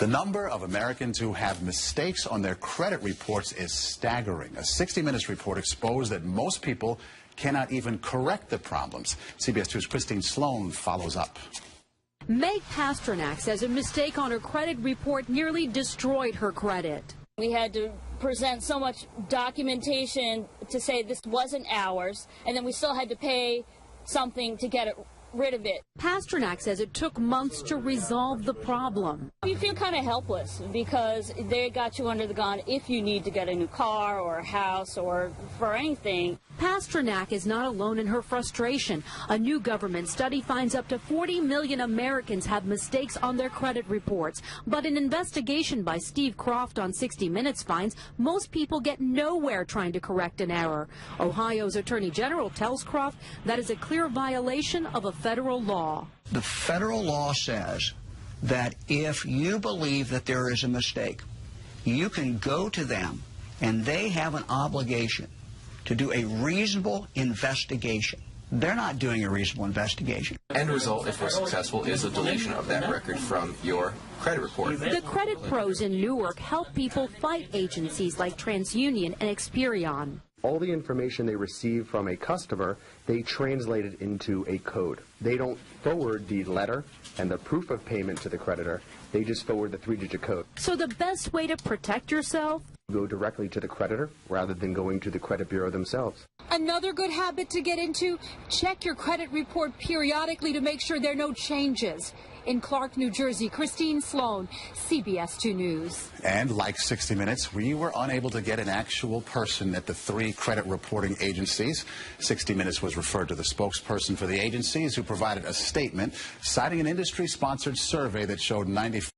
The number of Americans who have mistakes on their credit reports is staggering. A 60 Minutes report exposed that most people cannot even correct the problems. CBS 2's Christine Sloan follows up. Meg Pasternak says a mistake on her credit report nearly destroyed her credit. We had to present so much documentation to say this wasn't ours, and then we still had to pay something to get rid of it. Pasternak says it took months to resolve the problem. You feel kind of helpless because they got you under the gun if you need to get a new car or a house or for anything. Pasternak is not alone in her frustration. A new government study finds up to 40 million Americans have mistakes on their credit reports. But an investigation by Steve Croft on 60 Minutes finds most people get nowhere trying to correct an error. Ohio's Attorney General tells Croft that is a clear violation of a federal law. The federal law says that if you believe that there is a mistake, you can go to them and they have an obligation to do a reasonable investigation. They're not doing a reasonable investigation. End result, if we're successful, is a deletion of that record from your credit report. The credit pros in Newark help people fight agencies like TransUnion and Experian. All the information they receive from a customer, they translate it into a code. They don't forward the letter and the proof of payment to the creditor. They just forward the 3-digit code. So the best way to protect yourself? Go directly to the creditor rather than going to the credit bureau themselves. Another good habit to get into, check your credit report periodically to make sure there are no changes. In Clark, New Jersey, Christine Sloan, CBS 2 News. And like 60 Minutes, we were unable to get an actual person at the 3 credit reporting agencies. 60 Minutes was referred to the spokesperson for the agencies, who provided a statement citing an industry-sponsored survey that showed 95